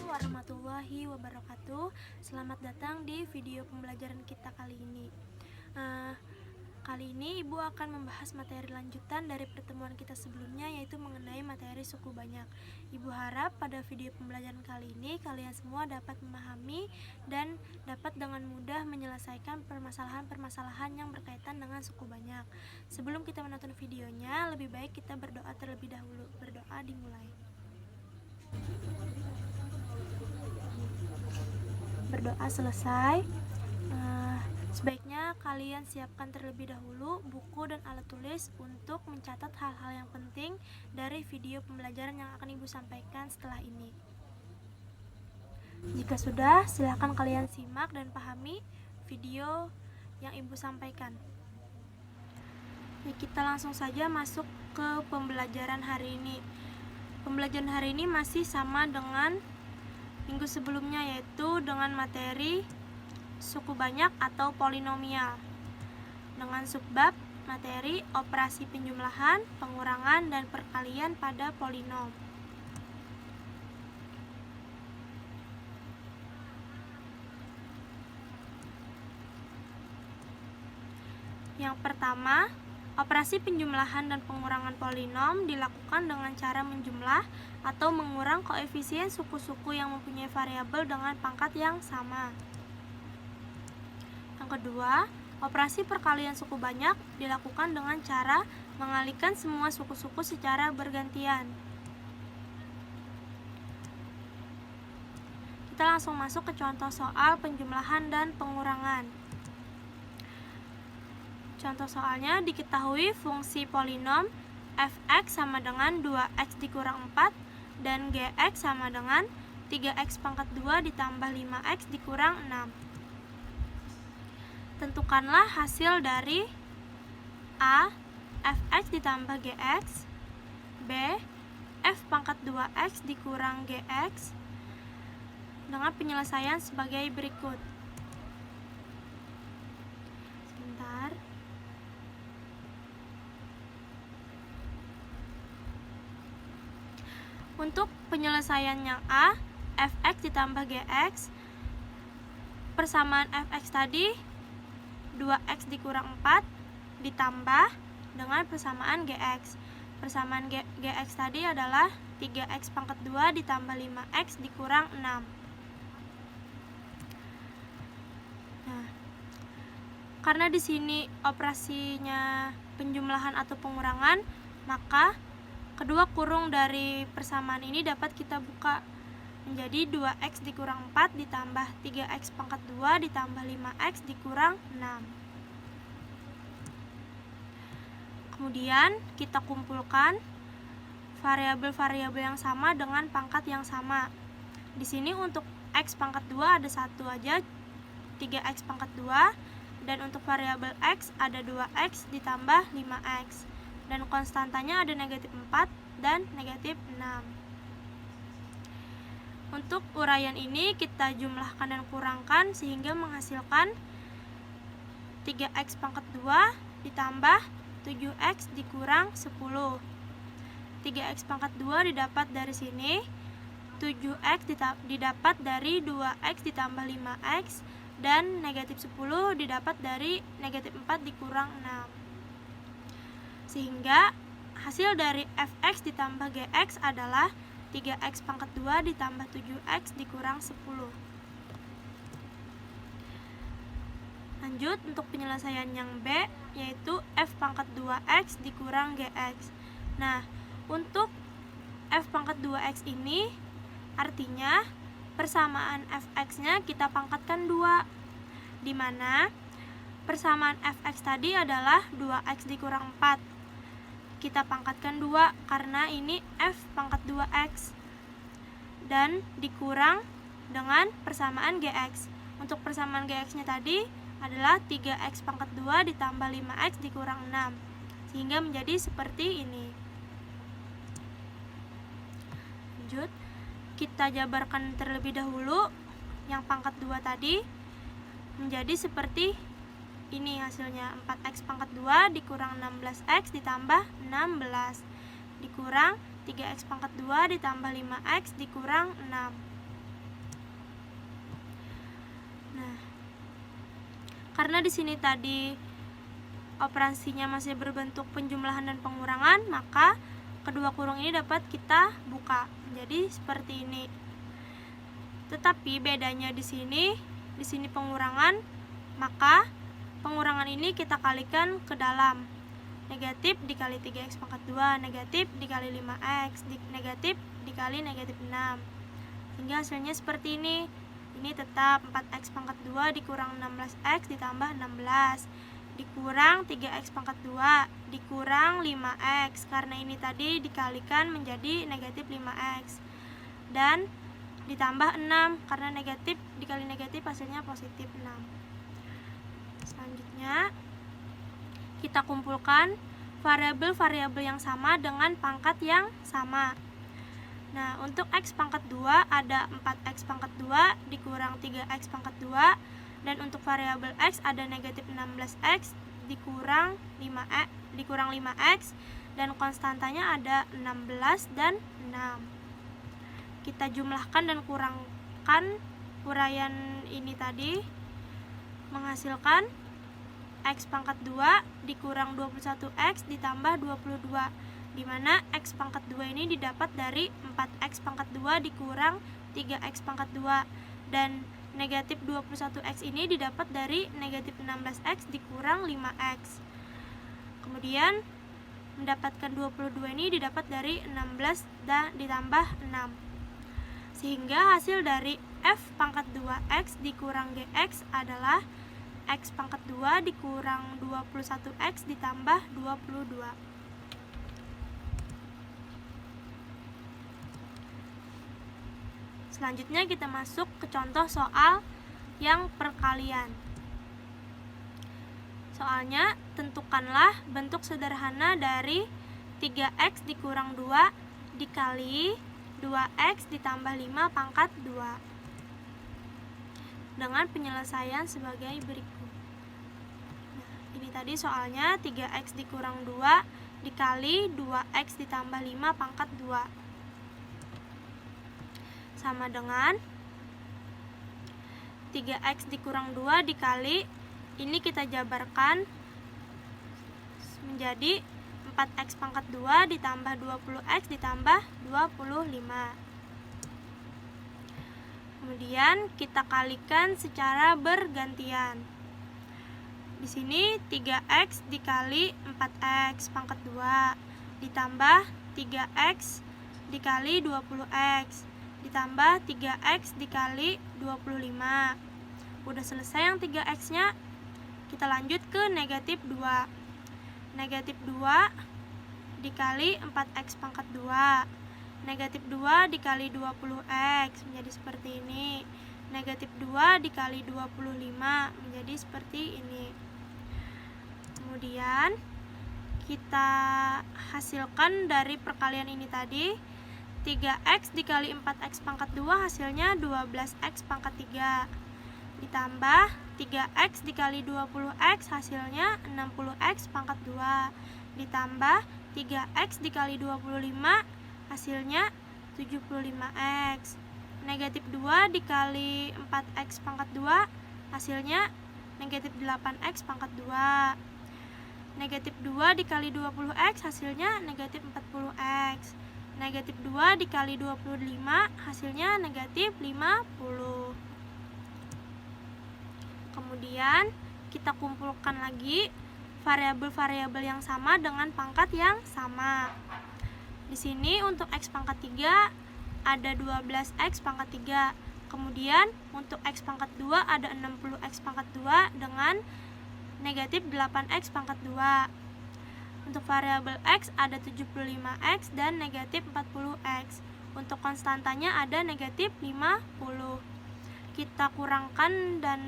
Warahmatullahi wabarakatuh. Selamat datang di video pembelajaran kita kali ini. Kali ini Ibu akan membahas materi lanjutan dari pertemuan kita sebelumnya, yaitu mengenai materi suku banyak. Ibu harap pada video pembelajaran kali ini kalian semua dapat memahami dan dapat dengan mudah menyelesaikan permasalahan-permasalahan yang berkaitan dengan suku banyak. Sebelum kita menonton videonya, lebih baik kita berdoa terlebih dahulu. Berdoa dimulai. Berdoa selesai, sebaiknya kalian siapkan terlebih dahulu buku dan alat tulis untuk mencatat hal-hal yang penting dari video pembelajaran yang akan Ibu sampaikan setelah ini. Jika sudah, silakan kalian simak dan pahami video yang Ibu sampaikan. Kita langsung saja masuk ke pembelajaran hari ini. Pembelajaran hari ini masih sama dengan minggu sebelumnya, yaitu dengan materi suku banyak atau polinomial dengan subbab materi operasi penjumlahan, pengurangan, dan perkalian pada polinom. Yang pertama, operasi penjumlahan dan pengurangan polinom dilakukan dengan cara menjumlah atau mengurang koefisien suku-suku yang mempunyai variabel dengan pangkat yang sama. Yang kedua, operasi perkalian suku banyak dilakukan dengan cara mengalihkan semua suku-suku secara bergantian. Kita langsung masuk ke contoh soal penjumlahan dan pengurangan. Contoh soalnya, diketahui fungsi polinom f(x) sama dengan 2x dikurang 4 dan gx sama dengan 3x pangkat 2 ditambah 5x dikurang 6. Tentukanlah hasil dari A. Fx ditambah gx, B. F pangkat 2x dikurang gx dengan penyelesaian sebagai berikut. Sebentar. Untuk penyelesaian yang A, fx ditambah gx, persamaan fx tadi 2x dikurang 4 ditambah dengan persamaan gx. Persamaan gx tadi adalah 3x pangkat 2 ditambah 5x dikurang 6. Nah, karena di sini operasinya penjumlahan atau pengurangan, maka kedua kurung dari persamaan ini dapat kita buka menjadi 2x dikurang 4 ditambah 3x pangkat 2 ditambah 5x dikurang 6. Kemudian kita kumpulkan variabel-variabel yang sama dengan pangkat yang sama. Di sini untuk x pangkat 2 ada 1 aja, 3x pangkat 2, dan untuk variabel x ada 2x ditambah 5x. Dan konstantanya ada negatif 4 dan negatif 6. Untuk uraian ini kita jumlahkan dan kurangkan sehingga menghasilkan 3x pangkat 2 ditambah 7x dikurang 10. 3x pangkat 2 didapat dari sini, 7x didapat dari 2x ditambah 5x, dan negatif 10 didapat dari negatif 4 dikurang 6. Sehingga hasil dari fx ditambah gx adalah 3x pangkat 2 ditambah 7x dikurang 10. Lanjut untuk penyelesaian yang B, yaitu f pangkat 2x dikurang gx. Nah, untuk f pangkat 2x ini artinya persamaan fx-nya kita pangkatkan 2, di mana persamaan fx tadi adalah 2x dikurang 4. Kita pangkatkan 2 karena ini f pangkat 2x dan dikurang dengan persamaan gx. Untuk persamaan gx-nya tadi adalah 3x pangkat 2 ditambah 5x dikurang 6, sehingga menjadi seperti ini. Lanjut, kita jabarkan terlebih dahulu yang pangkat 2 tadi menjadi seperti ini hasilnya 4x pangkat 2 dikurang 16x ditambah 16 dikurang 3x pangkat 2 ditambah 5x dikurang 6. Nah, karena di sini tadi operasinya masih berbentuk penjumlahan dan pengurangan, maka kedua kurung ini dapat kita buka. Jadi seperti ini. Tetapi bedanya di sini pengurangan, maka pengurangan ini kita kalikan ke dalam. Negatif dikali 3x pangkat 2, negatif dikali 5x, negatif dikali negatif 6. Sehingga hasilnya seperti ini. Ini tetap 4x pangkat 2 dikurang 16x ditambah 16 dikurang 3x pangkat 2 dikurang 5x, karena ini tadi dikalikan menjadi negatif 5x, dan ditambah 6 karena negatif dikali negatif hasilnya positif 6. Selanjutnya kita kumpulkan variabel-variabel yang sama dengan pangkat yang sama. Nah, untuk x pangkat 2 ada 4x pangkat 2 dikurang 3x pangkat 2, dan untuk variabel x ada negatif 16x dikurang 5x, dan konstantanya ada 16 dan 6. Kita jumlahkan dan kurangkan uraian ini tadi menghasilkan x pangkat 2 dikurang 21x ditambah 22, di mana x pangkat 2 ini didapat dari 4x pangkat 2 dikurang 3x pangkat 2, dan negatif 21x ini didapat dari negatif 16x dikurang 5x. Kemudian mendapatkan 22 ini didapat dari 16 dan ditambah 6. Sehingga hasil dari f pangkat 2x dikurang gx adalah x pangkat 2 dikurang 21x ditambah 22. Selanjutnya kita masuk ke contoh soal yang perkalian. Soalnya, tentukanlah bentuk sederhana dari 3x dikurang 2 dikali 2x ditambah 5 pangkat 2 dengan penyelesaian sebagai berikut. Nah, ini tadi soalnya 3x dikurang 2 dikali 2x ditambah 5 pangkat 2 sama dengan 3x dikurang 2 dikali, ini kita jabarkan menjadi 4x pangkat 2 ditambah 20x ditambah 25. Kemudian kita kalikan secara bergantian. Di sini 3x dikali 4x pangkat 2 ditambah 3x dikali 20x ditambah 3x dikali 25. Udah selesai yang 3x nya, kita lanjut ke negatif 2. Negatif 2 dikali 4x pangkat 2, negatif 2 dikali 20x menjadi seperti ini, negatif 2 dikali 25 menjadi seperti ini. Kemudian kita hasilkan dari perkalian ini tadi, 3x dikali 4x pangkat 2 hasilnya 12x pangkat 3 ditambah 3x dikali 20x hasilnya 60x pangkat 2 ditambah 3x dikali 25 hasilnya 75x. Negatif 2 dikali 4x pangkat 2 hasilnya negatif 8x pangkat 2. Negatif 2 dikali 20x hasilnya negatif 40x. Negatif 2 dikali 25 hasilnya negatif 50. Kemudian kita kumpulkan lagi variabel-variabel yang sama dengan pangkat yang sama. Di sini untuk x pangkat 3 ada 12x pangkat 3. Kemudian untuk x pangkat 2 ada 60x pangkat 2 dengan negatif 8x pangkat 2. Untuk variabel x ada 75x dan negatif 40x. Untuk konstantanya ada negatif 50. Kita kurangkan dan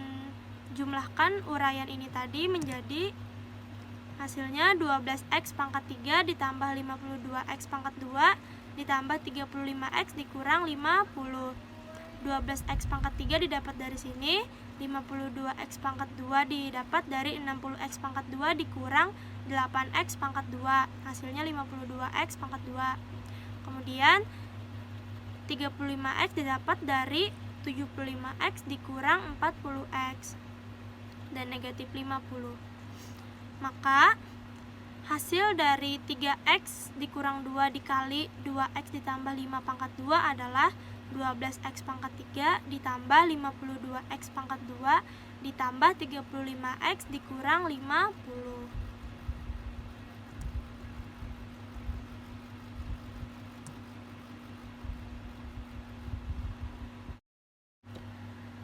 jumlahkan uraian ini tadi menjadi hasilnya 12x pangkat 3 ditambah 52x pangkat 2 ditambah 35x dikurang 50. 12x pangkat 3 didapat dari sini, 52x pangkat 2 didapat dari 60x pangkat 2 dikurang 8x pangkat 2, hasilnya 52x pangkat 2. Kemudian 35x didapat dari 75x dikurang 40x dan negatif 50. Maka hasil dari 3x dikurang 2 dikali 2x ditambah 5 pangkat 2 adalah 12x pangkat 3 ditambah 52x pangkat 2 ditambah 35x dikurang 50.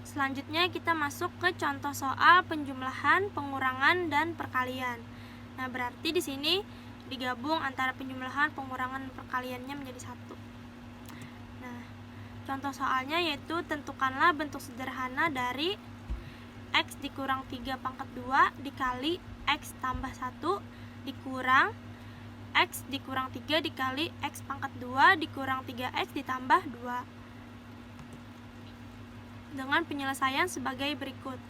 Selanjutnya kita masuk ke contoh soal penjumlahan, pengurangan, dan perkalian. Nah, berarti di sini digabung antara penjumlahan, pengurangan, dan perkaliannya menjadi satu. Nah, contoh soalnya yaitu tentukanlah bentuk sederhana dari x dikurang 3 pangkat 2 dikali x tambah 1 dikurang x dikurang 3 dikali x pangkat 2 dikurang 3x ditambah 2. Dengan penyelesaian sebagai berikut.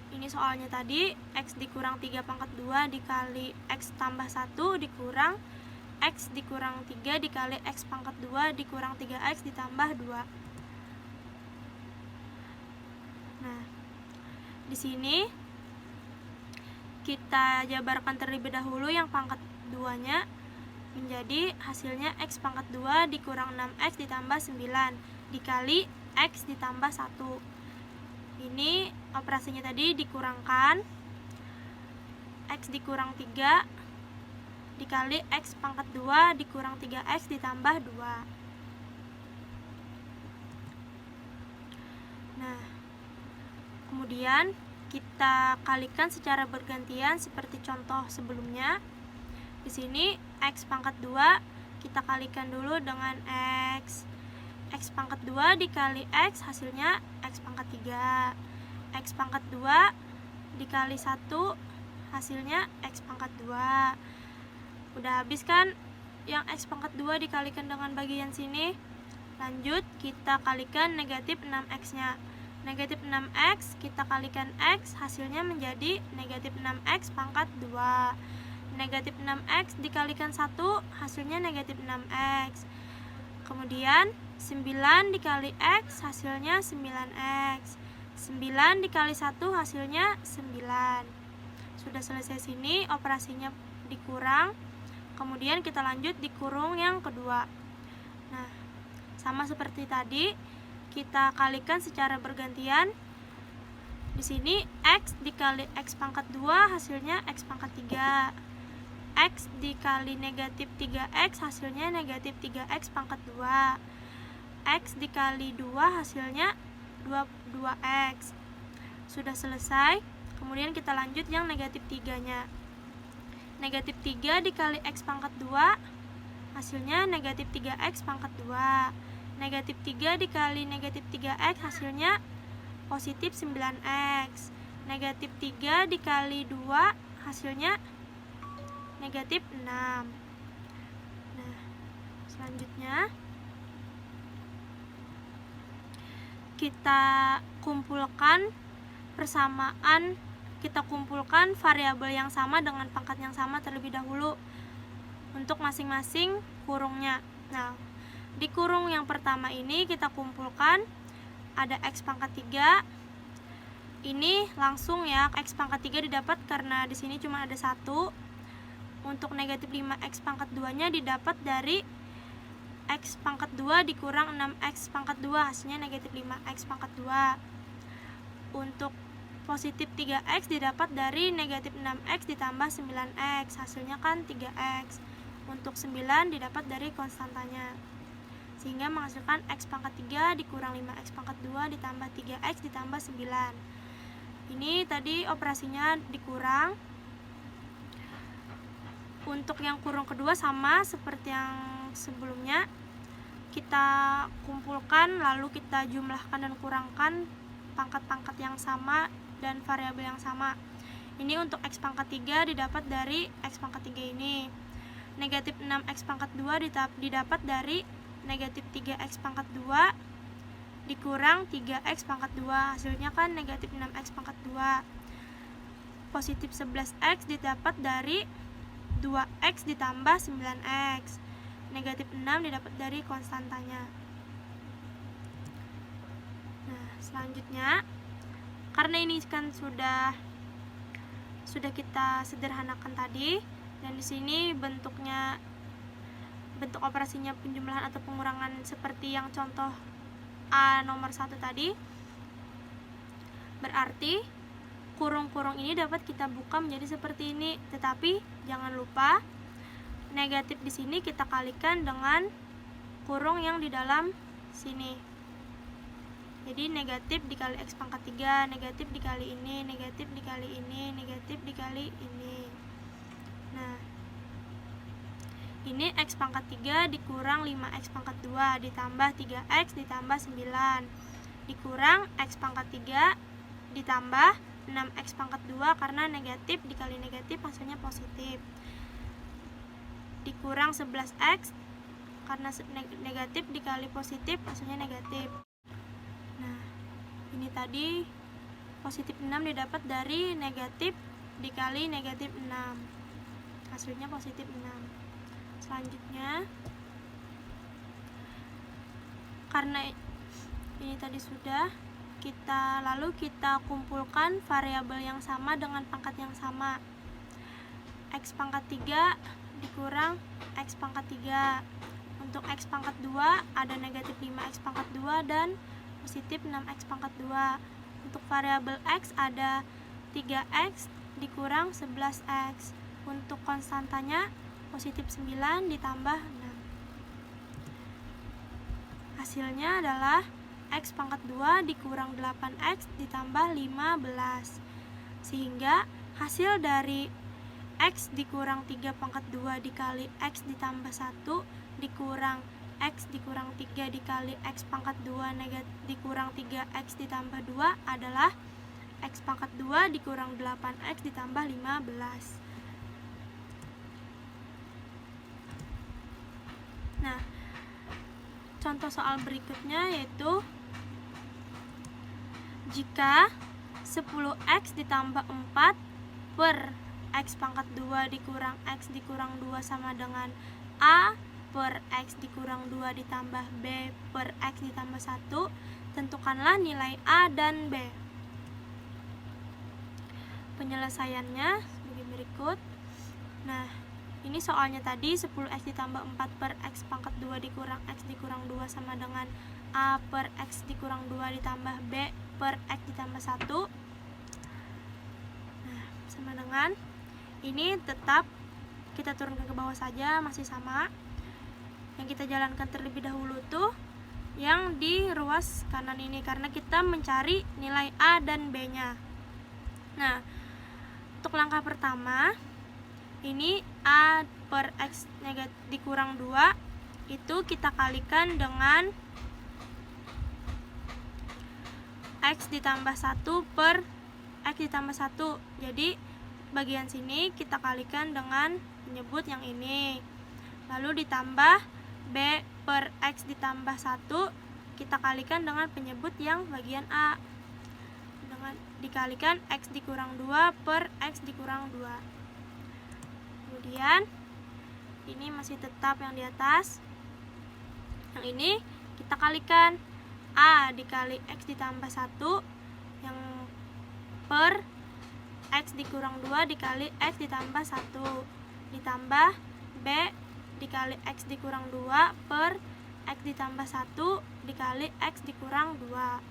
Ini soalnya tadi x dikurang 3 pangkat 2 dikali x tambah 1 dikurang x dikurang 3 dikali x pangkat 2 dikurang 3x ditambah 2. Nah, di sini kita jabarkan terlebih dahulu yang pangkat 2-nya menjadi hasilnya x pangkat 2 dikurang 6x ditambah 9 dikali x ditambah 1. Ini operasinya tadi dikurangkan x dikurang 3 dikali x pangkat 2 dikurang 3x ditambah 2. Nah, kemudian kita kalikan secara bergantian seperti contoh sebelumnya. Di sini x pangkat 2 kita kalikan dulu dengan x pangkat 2 dikali x hasilnya x pangkat 3. X pangkat 2 dikali 1 hasilnya x pangkat 2. Udah habis kan yang x pangkat 2 dikalikan dengan bagian sini. Lanjut kita kalikan negatif 6x nya. Negatif 6x kita kalikan x hasilnya menjadi negatif 6x pangkat 2. Negatif 6x dikalikan 1 hasilnya negatif 6x. Kemudian 9 dikali x hasilnya 9x. 9 dikali 1 hasilnya 9. Sudah selesai sini operasinya dikurang. Kemudian kita lanjut dikurung yang kedua. Nah, sama seperti tadi, kita kalikan secara bergantian. Di sini x dikali x pangkat 2 hasilnya x pangkat 3. X dikali negatif 3x hasilnya negatif 3x pangkat 2. X dikali 2 hasilnya 2x. Sudah selesai. Kemudian kita lanjut yang negatif 3 nya. Negatif 3 dikali x pangkat 2 hasilnya negatif 3x pangkat 2. Negatif 3 dikali negatif 3x hasilnya positif 9x. Negatif 3 dikali 2 hasilnya negatif 6. Nah, selanjutnya kita kumpulkan persamaan, kita kumpulkan variabel yang sama dengan pangkat yang sama terlebih dahulu untuk masing-masing kurungnya. Nah, di kurung yang pertama ini kita kumpulkan ada x pangkat 3. Ini langsung ya, x pangkat 3 didapat karena di sini cuma ada 1. Untuk negatif 5x pangkat 2-nya didapat dari x pangkat 2 dikurang 6x pangkat 2, hasilnya negatif 5x pangkat 2. Untuk positif 3x didapat dari negatif 6x ditambah 9x, hasilnya kan 3x. Untuk 9 didapat dari konstantanya, sehingga menghasilkan x pangkat 3 dikurang 5x pangkat 2 ditambah 3x ditambah 9. Ini tadi operasinya dikurang. Untuk yang kurung kedua sama seperti yang sebelumnya, kita kumpulkan lalu kita jumlahkan dan kurangkan pangkat-pangkat yang sama dan variabel yang sama. Ini untuk x pangkat 3 didapat dari x pangkat 3 ini. Negatif 6x pangkat 2 didapat dari negatif 3x pangkat 2 dikurang 3x pangkat 2. Hasilnya kan negatif 6x pangkat 2. Positif 11x didapat dari 2x ditambah 9x. Negatif 6 didapat dari konstantanya. Nah, selanjutnya karena ini kan sudah kita sederhanakan tadi, dan di sini bentuk operasinya penjumlahan atau pengurangan seperti yang contoh A nomor 1 tadi. Berarti kurung-kurung ini dapat kita buka menjadi seperti ini. Tetapi jangan lupa negatif di sini kita kalikan dengan kurung yang di dalam sini. Jadi negatif dikali x pangkat 3, negatif dikali ini, negatif dikali ini, negatif dikali ini. Nah, ini x pangkat 3 dikurang 5x pangkat 2 ditambah 3x ditambah 9 dikurang x pangkat 3 ditambah 6x pangkat 2 karena negatif dikali negatif hasilnya positif, dikurang 11x karena negatif dikali positif hasilnya negatif. Nah, ini tadi positif 6 didapat dari negatif dikali negatif 6, hasilnya positif 6. Selanjutnya, karena ini tadi sudah, lalu kita kumpulkan variabel yang sama dengan pangkat yang sama. X pangkat 3 dikurang X pangkat 3. Untuk X pangkat 2 ada negatif 5X pangkat 2 dan positif 6X pangkat 2. Untuk variabel X ada 3X dikurang 11X. Untuk konstantanya positif 9 ditambah 6. Hasilnya adalah X pangkat 2 dikurang 8X ditambah 15. Sehingga hasil dari X dikurang 3 pangkat 2 dikali X ditambah 1 dikurang X dikurang 3 dikali X pangkat 2 dikurang 3X ditambah 2 adalah X pangkat 2 dikurang 8X ditambah 15. Nah, contoh soal berikutnya yaitu jika 10x ditambah 4 per x pangkat 2 dikurang x dikurang 2 sama dengan a per x dikurang 2 ditambah b per x ditambah 1, tentukanlah nilai a dan b. Penyelesaiannya sebagai berikut. Nah, ini soalnya tadi 10x ditambah 4 per x pangkat 2 dikurang x dikurang 2 sama dengan a per x dikurang 2 ditambah b per x ditambah 1. Nah, sama dengan ini tetap kita turunkan ke bawah saja, masih sama. Yang kita jalankan terlebih dahulu tuh yang di ruas kanan ini karena kita mencari nilai a dan b nya. Nah, untuk langkah pertama ini a per x dikurang 2 itu kita kalikan dengan x ditambah 1 per x ditambah 1. Jadi bagian sini kita kalikan dengan menyebut yang ini. Lalu ditambah b per x ditambah 1 kita kalikan dengan penyebut yang bagian a. Dengan dikalikan x dikurang 2 per x dikurang 2. Kemudian ini masih tetap yang di atas. Yang ini kita kalikan a dikali x ditambah 1 yang per x dikurang 2 dikali x ditambah 1 ditambah b dikali x dikurang 2 per x ditambah 1 dikali x dikurang 2.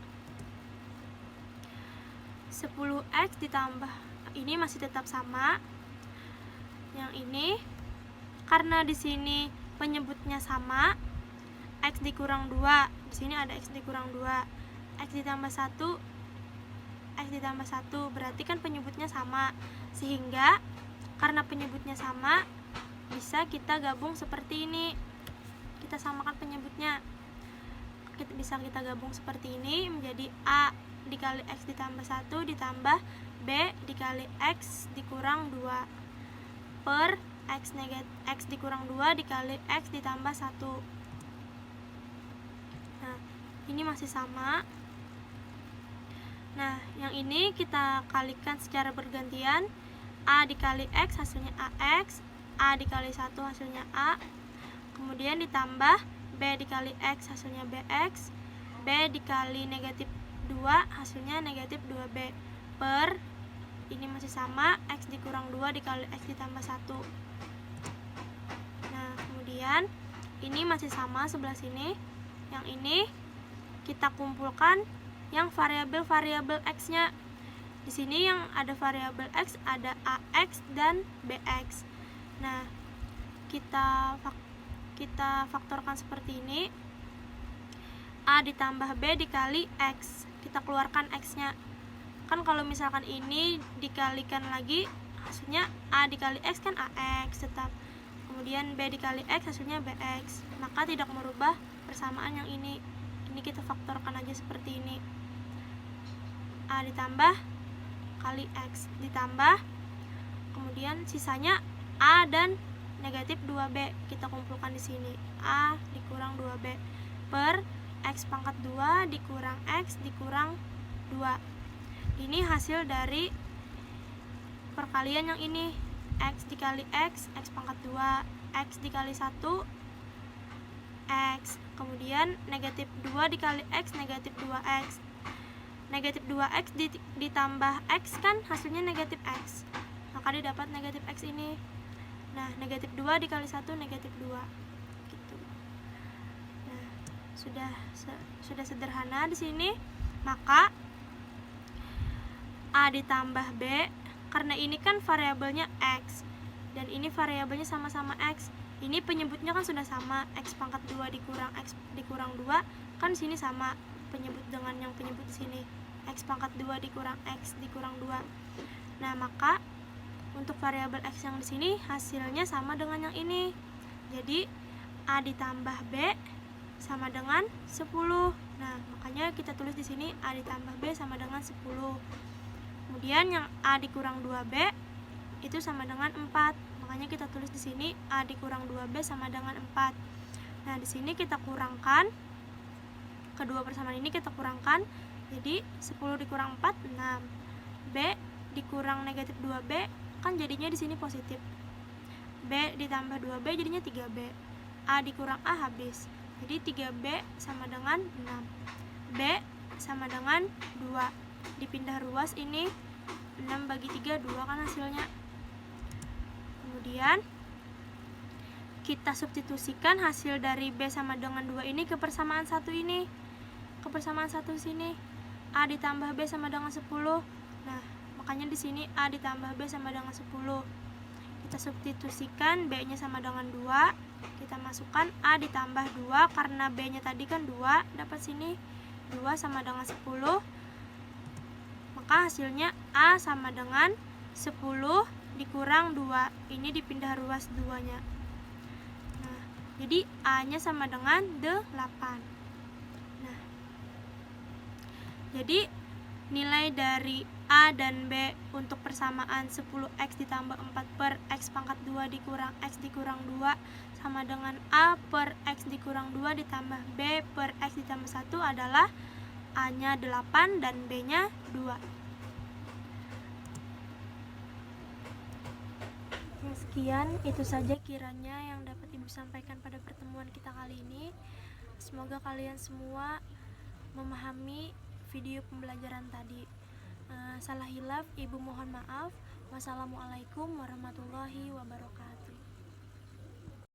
10x ditambah ini masih tetap sama. Yang ini karena di sini penyebutnya sama, x dikurang 2, di sini ada x dikurang 2, x ditambah 1, x ditambah 1, berarti kan penyebutnya sama. Sehingga karena penyebutnya sama, bisa kita gabung seperti ini. Kita samakan penyebutnya. Bisa kita gabung seperti ini menjadi a dikali x ditambah 1 ditambah b dikali x dikurang 2 per x dikurang 2 dikali x ditambah 1. Nah, ini masih sama. Nah, yang ini kita kalikan secara bergantian. A dikali X hasilnya AX, A dikali 1 hasilnya A, kemudian ditambah B dikali X hasilnya BX, B dikali negatif 2 hasilnya negatif 2B, per ini masih sama, X dikurang 2 dikali X ditambah 1. Nah, kemudian ini masih sama sebelah sini. Yang ini kita kumpulkan yang variabel-variabel X nya. Di sini yang ada variabel X ada AX dan BX. Nah, kita faktorkan seperti ini. A ditambah B dikali X. Kita keluarkan X nya. Kan kalau misalkan ini dikalikan lagi, hasilnya A dikali X kan AX tetap. Kemudian B dikali X hasilnya BX. Maka tidak merubah persamaan yang ini. Ini kita faktorkan aja seperti ini. A ditambah kali X ditambah, kemudian sisanya A dan negatif 2B kita kumpulkan di sini. A dikurang 2B per X pangkat 2 dikurang X dikurang 2. Ini hasil dari perkalian yang ini. X dikali X, X pangkat 2, X dikali 1, X. Kemudian negatif 2 dikali X, negatif 2X. Negatif 2X ditambah X kan hasilnya negatif X, maka didapat negatif X ini. Nah, negatif 2 dikali 1 negatif 2 gitu. Nah, sudah sederhana di sini. Maka A ditambah B, karena ini kan variabelnya X dan ini variabelnya sama-sama X. Ini penyebutnya kan sudah sama, X pangkat 2 dikurang X dikurang 2 kan sini sama penyebut dengan yang penyebut di sini. X pangkat 2 dikurang X dikurang 2. Nah, maka untuk variabel X yang di sini hasilnya sama dengan yang ini. Jadi A ditambah B sama dengan 10. Nah, makanya kita tulis di sini A ditambah B sama dengan 10. Kemudian yang A dikurang 2B itu sama dengan 4. Makanya kita tulis di sini A dikurang 2B sama dengan 4. Nah, di sini kita kurangkan kedua persamaan ini, kita kurangkan. Jadi 10 dikurang 4 6. B dikurang negatif 2B kan jadinya di sini positif. B ditambah 2B jadinya 3B. A dikurang A habis. Jadi 3B sama dengan 6. B sama dengan 2. Dipindah ruas ini 6 bagi 3 2 kan hasilnya. Kemudian kita substitusikan hasil dari B sama dengan 2 ini ke persamaan 1 ini. Ke persamaan 1 sini. A ditambah B sama dengan 10. Nah, makanya di sini A ditambah B sama dengan 10. Kita substitusikan B-nya sama dengan 2. Kita masukkan A ditambah 2 karena B-nya tadi kan 2, dapat sini 2 sama dengan 10. Maka hasilnya A sama dengan 10 dikurang 2. Ini dipindah ruas 2-nya. Nah, jadi A-nya sama dengan 8. Jadi nilai dari A dan B untuk persamaan 10X ditambah 4 per X pangkat 2 dikurang X dikurang 2 sama dengan A per X dikurang 2 ditambah B per X ditambah 1 adalah A-nya 8 dan B-nya 2. Sekian, itu saja kiranya yang dapat Ibu sampaikan pada pertemuan kita kali ini. Semoga kalian semua memahami video pembelajaran tadi. Salah hilaf Ibu mohon maaf. Wassalamualaikum warahmatullahi wabarakatuh.